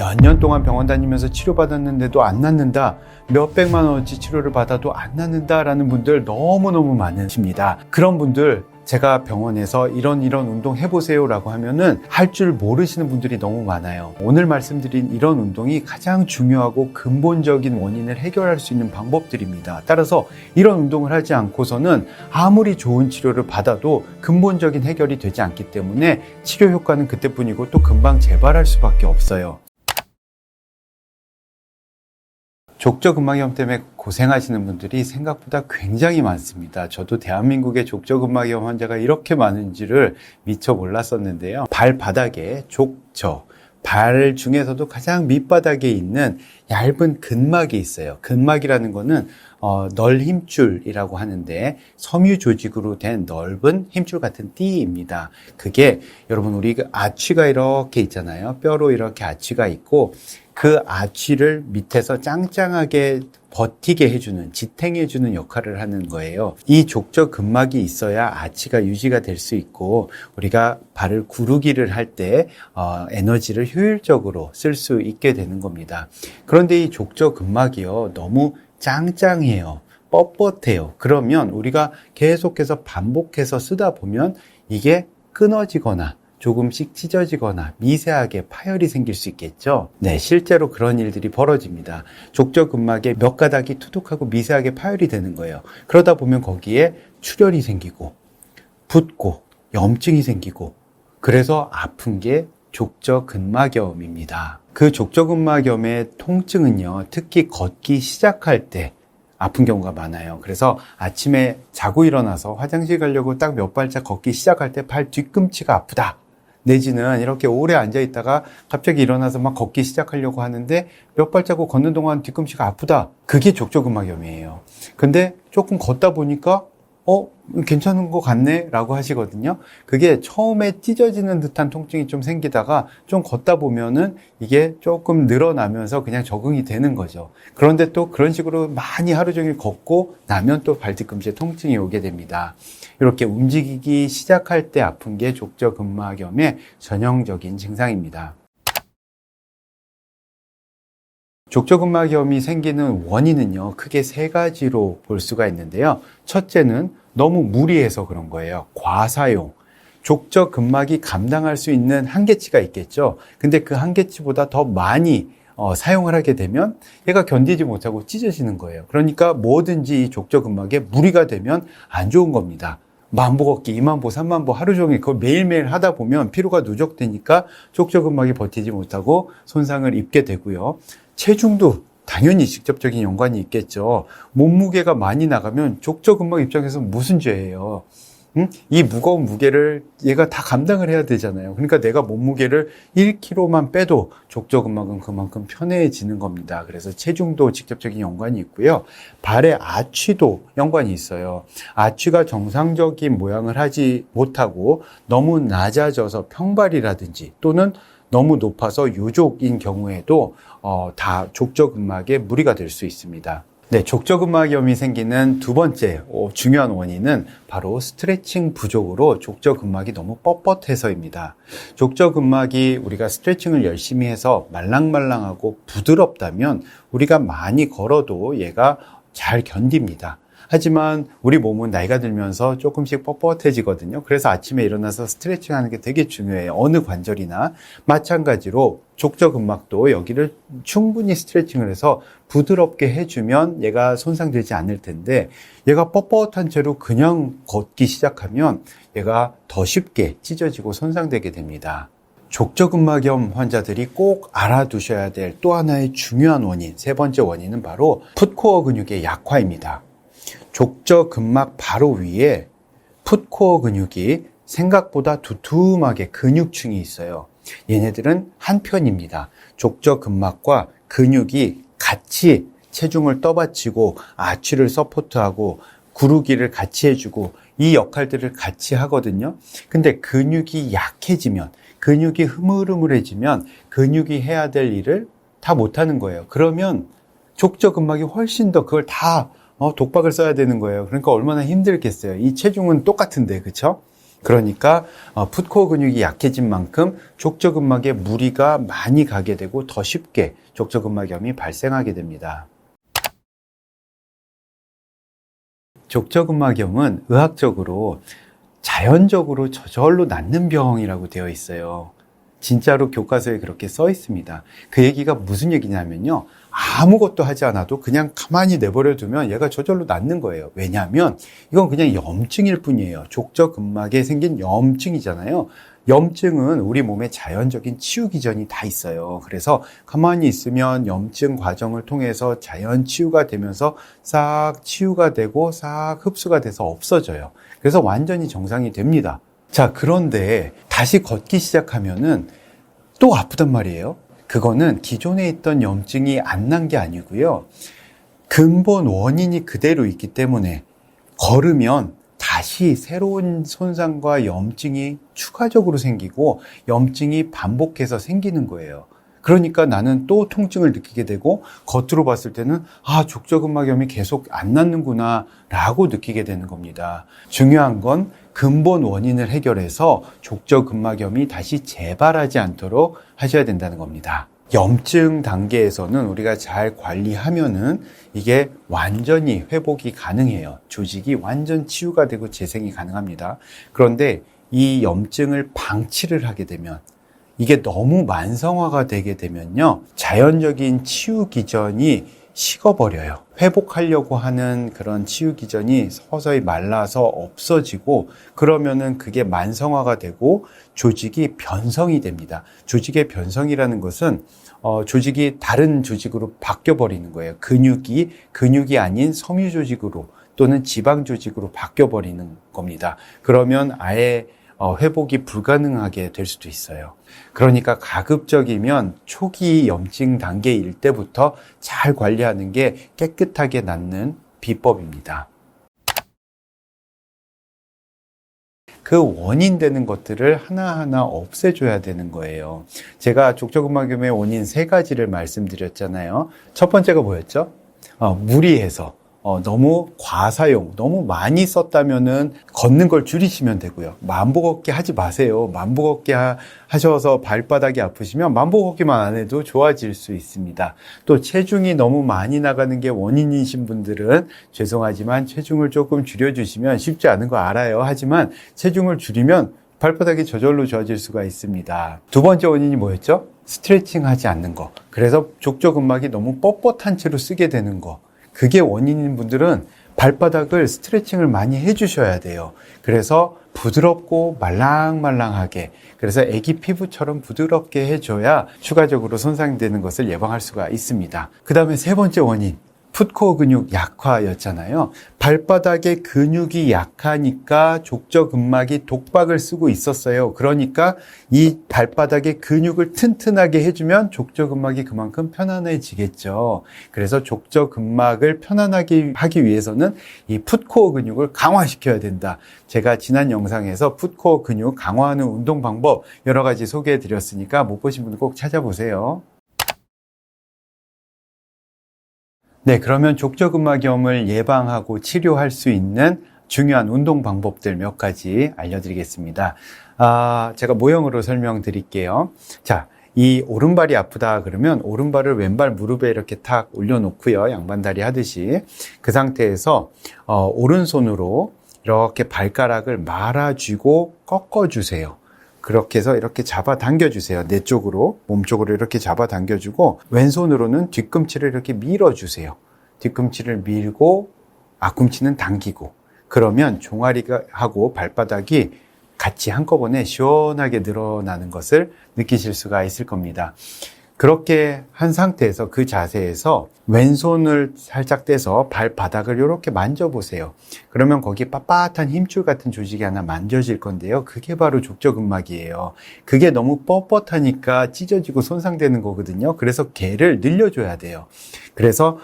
몇 년 동안 병원 다니면서 치료받았는데도 안 낫는다, 몇백만 원어치 치료를 받아도 안 낫는다라는 분들 너무너무 많으십니다. 그런 분들 제가 병원에서 이런 운동 해보세요 라고 하면은 할 줄 모르시는 분들이 너무 많아요. 오늘 말씀드린 이런 운동이 가장 중요하고 근본적인 원인을 해결할 수 있는 방법들입니다. 따라서 이런 운동을 하지 않고서는 아무리 좋은 치료를 받아도 근본적인 해결이 되지 않기 때문에 치료 효과는 그때뿐이고 또 금방 재발할 수밖에 없어요. 족저근막염 때문에 고생하시는 분들이 생각보다 굉장히 많습니다. 저도 대한민국의 족저근막염 환자가 이렇게 많은지를 미처 몰랐었는데요. 발바닥에 족저, 발 중에서도 가장 밑바닥에 있는 얇은 근막이 있어요. 근막이라는 거는 널힘줄이라고 하는데 섬유 조직으로 된 넓은 힘줄 같은 띠입니다. 그게 여러분 우리 아취가 이렇게 있잖아요. 뼈로 이렇게 아취가 있고 그 아취를 밑에서 짱짱하게 버티게 해주는, 지탱해주는 역할을 하는 거예요. 이 족저근막이 있어야 아취가 유지가 될 수 있고 우리가 발을 구르기를 할 때 에너지를 효율적으로 쓸 수 있게 되는 겁니다. 그런데 이 족저근막이요, 너무 짱짱해요. 뻣뻣해요. 그러면 우리가 계속해서 반복해서 쓰다 보면 이게 끊어지거나 조금씩 찢어지거나 미세하게 파열이 생길 수 있겠죠. 네, 실제로 그런 일들이 벌어집니다. 족저근막에 몇 가닥이 투둑하고 미세하게 파열이 되는 거예요. 그러다 보면 거기에 출혈이 생기고 붓고 염증이 생기고 그래서 아픈 게 족저근막염입니다. 그 족저근막염의 통증은요, 특히 걷기 시작할 때 아픈 경우가 많아요. 그래서 아침에 자고 일어나서 화장실 가려고 딱 몇 발짝 걷기 시작할 때 발 뒤꿈치가 아프다, 내지는 이렇게 오래 앉아 있다가 갑자기 일어나서 막 걷기 시작하려고 하는데 몇 발자국 걷는 동안 뒤꿈치가 아프다, 그게 족저근막염이에요. 근데 조금 걷다 보니까 괜찮은 것 같네 라고 하시거든요. 그게 처음에 찢어지는 듯한 통증이 좀 생기다가 좀 걷다 보면은 이게 조금 늘어나면서 그냥 적응이 되는 거죠. 그런데 또 그런 식으로 많이 하루 종일 걷고 나면 또 발뒤꿈치에 통증이 오게 됩니다. 이렇게 움직이기 시작할 때 아픈 게 족저근막염의 전형적인 증상입니다. 족저근막염이 생기는 원인은요, 크게 세 가지로 볼 수가 있는데요. 첫째는 너무 무리해서 그런 거예요. 과사용. 족저근막이 감당할 수 있는 한계치가 있겠죠. 근데 그 한계치보다 더 많이 사용을 하게 되면 얘가 견디지 못하고 찢어지는 거예요. 그러니까 뭐든지 이 족저근막에 무리가 되면 안 좋은 겁니다. 만보 걷기, 2만보, 3만보 하루 종일 그걸 매일매일 하다 보면 피로가 누적되니까 족저근막이 버티지 못하고 손상을 입게 되고요. 체중도 당연히 직접적인 연관이 있겠죠. 몸무게가 많이 나가면 족저근막 입장에서 무슨 죄예요? 이 무거운 무게를 얘가 다 감당을 해야 되잖아요. 그러니까 내가 몸무게를 1kg만 빼도 족저근막은 그만큼 편해지는 겁니다. 그래서 체중도 직접적인 연관이 있고요. 발의 아취도 연관이 있어요. 아취가 정상적인 모양을 하지 못하고 너무 낮아져서 평발이라든지 또는 너무 높아서 유족인 경우에도 다 족저근막에 무리가 될 수 있습니다. 네, 족저근막염이 생기는 두 번째 중요한 원인은 바로 스트레칭 부족으로 족저근막이 너무 뻣뻣해서입니다. 족저근막이 우리가 스트레칭을 열심히 해서 말랑말랑하고 부드럽다면 우리가 많이 걸어도 얘가 잘 견딥니다. 하지만 우리 몸은 나이가 들면서 조금씩 뻣뻣해지거든요. 그래서 아침에 일어나서 스트레칭 하는 게 되게 중요해요. 어느 관절이나 마찬가지로 족저근막도 여기를 충분히 스트레칭을 해서 부드럽게 해주면 얘가 손상되지 않을 텐데 얘가 뻣뻣한 채로 그냥 걷기 시작하면 얘가 더 쉽게 찢어지고 손상되게 됩니다. 족저근막염 환자들이 꼭 알아두셔야 될 또 하나의 중요한 원인, 세 번째 원인은 바로 풋코어 근육의 약화입니다. 족저근막 바로 위에 풋코어 근육이 생각보다 두툼하게 근육층이 있어요. 얘네들은 한편입니다. 족저근막과 근육이 같이 체중을 떠받치고 아취를 서포트하고 구르기를 같이 해주고 이 역할들을 같이 하거든요. 근데 근육이 약해지면, 근육이 흐물흐물해지면 근육이 해야 될 일을 다 못하는 거예요. 그러면 족저근막이 훨씬 더 그걸 다 독박을 써야 되는 거예요. 그러니까 얼마나 힘들겠어요. 이 체중은 똑같은데, 그쵸? 그러니까 풋코어 근육이 약해진 만큼 족저근막에 무리가 많이 가게 되고 더 쉽게 족저근막염이 발생하게 됩니다. 족저근막염은 의학적으로 자연적으로 저절로 낫는 병이라고 되어 있어요. 진짜로 교과서에 그렇게 써 있습니다. 그 얘기가 무슨 얘기냐면요. 아무것도 하지 않아도 그냥 가만히 내버려 두면 얘가 저절로 낫는 거예요. 왜냐하면 이건 그냥 염증일 뿐이에요. 족저근막에 생긴 염증이잖아요. 염증은 우리 몸에 자연적인 치유 기전이 다 있어요. 그래서 가만히 있으면 염증 과정을 통해서 자연 치유가 되면서 싹 치유가 되고 싹 흡수가 돼서 없어져요. 그래서 완전히 정상이 됩니다. 자, 그런데 다시 걷기 시작하면은 또 아프단 말이에요. 그거는 기존에 있던 염증이 안 난 게 아니고요. 근본 원인이 그대로 있기 때문에 걸으면 다시 새로운 손상과 염증이 추가적으로 생기고 염증이 반복해서 생기는 거예요. 그러니까 나는 또 통증을 느끼게 되고 겉으로 봤을 때는 족저근막염이 계속 안 낫는구나 라고 느끼게 되는 겁니다. 중요한 건 근본 원인을 해결해서 족저근막염이 다시 재발하지 않도록 하셔야 된다는 겁니다. 염증 단계에서는 우리가 잘 관리하면은 이게 완전히 회복이 가능해요. 조직이 완전 치유가 되고 재생이 가능합니다. 그런데 이 염증을 방치를 하게 되면 이게 너무 만성화가 되게 되면요. 자연적인 치유 기전이 식어버려요. 회복하려고 하는 그런 치유 기전이 서서히 말라서 없어지고 그러면은 그게 만성화가 되고 조직이 변성이 됩니다. 조직의 변성이라는 것은 조직이 다른 조직으로 바뀌어 버리는 거예요. 근육이 아닌 섬유 조직으로 또는 지방 조직으로 바뀌어 버리는 겁니다. 그러면 아예 회복이 불가능하게 될 수도 있어요. 그러니까 가급적이면 초기 염증 단계일 때부터 잘 관리하는 게 깨끗하게 낫는 비법입니다. 그 원인 되는 것들을 하나하나 없애줘야 되는 거예요. 제가 족저근막염의 원인 3가지를 말씀드렸잖아요. 첫 번째가 뭐였죠? 무리해서. 너무 과사용, 너무 많이 썼다면은 걷는 걸 줄이시면 되고요. 만보 걷기 하지 마세요. 만보 걷기 하셔서 발바닥이 아프시면 만보 걷기만 안 해도 좋아질 수 있습니다. 또 체중이 너무 많이 나가는 게 원인이신 분들은 죄송하지만 체중을 조금 줄여주시면 쉽지 않은 거 알아요. 하지만 체중을 줄이면 발바닥이 저절로 좋아질 수가 있습니다. 두 번째 원인이 뭐였죠? 스트레칭 하지 않는 거. 그래서 족저근막이 너무 뻣뻣한 채로 쓰게 되는 거. 그게 원인인 분들은 발바닥을 스트레칭을 많이 해주셔야 돼요. 그래서 부드럽고 말랑말랑하게, 그래서 애기 피부처럼 부드럽게 해줘야 추가적으로 손상되는 것을 예방할 수가 있습니다. 그 다음에 3번째 원인, 풋코어 근육 약화였잖아요. 발바닥의 근육이 약하니까 족저근막이 독박을 쓰고 있었어요. 그러니까 이 발바닥의 근육을 튼튼하게 해주면 족저근막이 그만큼 편안해지겠죠. 그래서 족저근막을 편안하게 하기 위해서는 이 풋코어 근육을 강화시켜야 된다. 제가 지난 영상에서 풋코어 근육 강화하는 운동 방법 여러 가지 소개해 드렸으니까 못 보신 분들 꼭 찾아보세요. 네, 그러면 족저근막염을 예방하고 치료할 수 있는 중요한 운동 방법들 몇 가지 알려드리겠습니다. 제가 모형으로 설명드릴게요. 자, 이 오른발이 아프다 그러면 오른발을 왼발 무릎에 이렇게 탁 올려놓고요. 양반다리 하듯이. 그 상태에서 오른손으로 이렇게 발가락을 말아쥐고 꺾어주세요. 그렇게 해서 이렇게 잡아 당겨주세요. 내 쪽으로, 몸 쪽으로 이렇게 잡아 당겨주고 왼손으로는 뒤꿈치를 이렇게 밀어주세요. 뒤꿈치를 밀고 앞꿈치는 당기고 그러면 종아리가 하고 발바닥이 같이 한꺼번에 시원하게 늘어나는 것을 느끼실 수가 있을 겁니다. 그렇게 한 상태에서 그 자세에서 왼손을 살짝 떼서 발바닥을 이렇게 만져보세요. 그러면 거기 빳빳한 힘줄 같은 조직이 하나 만져질 건데요. 그게 바로 족저근막이에요. 그게 너무 뻣뻣하니까 찢어지고 손상되는 거거든요. 그래서 걔를 늘려줘야 돼요. 그래서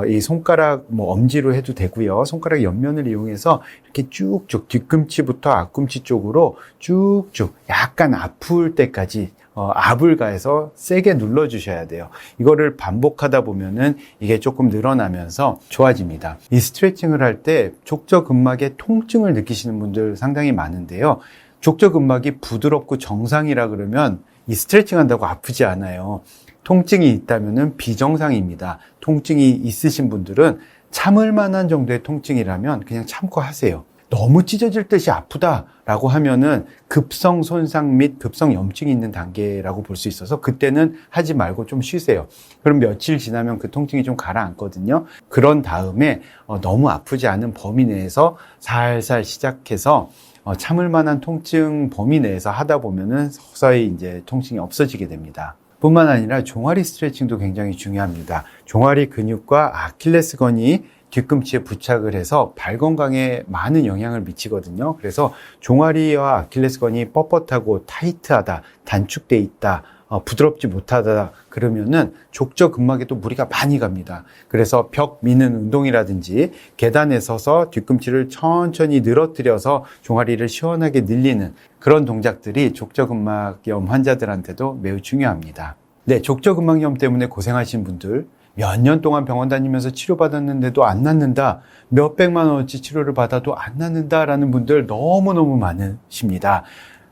이 손가락 엄지로 해도 되고요. 손가락 옆면을 이용해서 이렇게 쭉쭉 뒤꿈치부터 앞꿈치 쪽으로 쭉쭉 약간 아플 때까지 압을 가해서 세게 눌러주셔야 돼요. 이거를 반복하다 보면은 이게 조금 늘어나면서 좋아집니다. 이 스트레칭을 할 때 족저근막의 통증을 느끼시는 분들 상당히 많은데요. 족저근막이 부드럽고 정상이라 그러면 이 스트레칭 한다고 아프지 않아요. 통증이 있다면 비정상입니다. 통증이 있으신 분들은 참을 만한 정도의 통증이라면 그냥 참고 하세요. 너무 찢어질 듯이 아프다라고 하면은 급성 손상 및 급성 염증이 있는 단계라고 볼 수 있어서 그때는 하지 말고 좀 쉬세요. 그럼 며칠 지나면 그 통증이 좀 가라앉거든요. 그런 다음에 너무 아프지 않은 범위 내에서 살살 시작해서 참을 만한 통증 범위 내에서 하다 보면은 서서히 이제 통증이 없어지게 됩니다. 뿐만 아니라 종아리 스트레칭도 굉장히 중요합니다. 종아리 근육과 아킬레스건이 뒤꿈치에 부착을 해서 발 건강에 많은 영향을 미치거든요. 그래서 종아리와 아킬레스건이 뻣뻣하고 타이트하다, 단축돼 있다, 부드럽지 못하다 그러면은 족저근막에도 무리가 많이 갑니다. 그래서 벽 미는 운동이라든지 계단에 서서 뒤꿈치를 천천히 늘어뜨려서 종아리를 시원하게 늘리는 그런 동작들이 족저근막염 환자들한테도 매우 중요합니다. 네, 족저근막염 때문에 고생하신 분들, 몇 년 동안 병원 다니면서 치료받았는데도 안 낫는다, 몇백만 원어치 치료를 받아도 안 낫는다라는 분들 너무너무 많으십니다.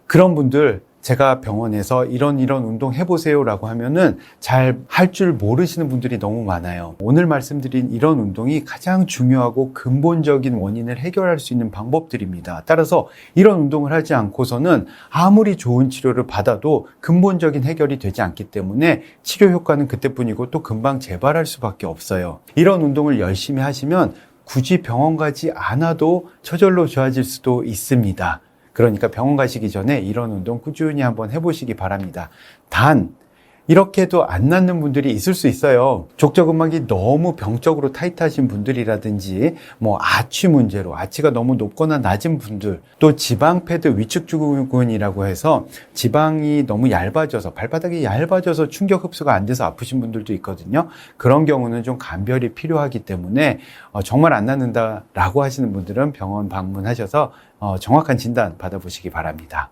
그런 분들 제가 병원에서 이런 운동 해보세요 라고 하면은 잘 할 줄 모르시는 분들이 너무 많아요. 오늘 말씀드린 이런 운동이 가장 중요하고 근본적인 원인을 해결할 수 있는 방법들입니다. 따라서 이런 운동을 하지 않고서는 아무리 좋은 치료를 받아도 근본적인 해결이 되지 않기 때문에 치료 효과는 그때뿐이고 또 금방 재발할 수밖에 없어요. 이런 운동을 열심히 하시면 굳이 병원 가지 않아도 저절로 좋아질 수도 있습니다. 그러니까 병원 가시기 전에 이런 운동 꾸준히 한번 해보시기 바랍니다. 단, 이렇게 해도 안 낫는 분들이 있을 수 있어요. 족저근막이 너무 병적으로 타이트하신 분들이라든지 아치 문제로 아치가 너무 높거나 낮은 분들, 또 지방 패드 위축증후군이라고 해서 지방이 너무 얇아져서 발바닥이 얇아져서 충격 흡수가 안 돼서 아프신 분들도 있거든요. 그런 경우는 좀 감별이 필요하기 때문에 정말 안 낫는다라고 하시는 분들은 병원 방문하셔서 정확한 진단 받아보시기 바랍니다.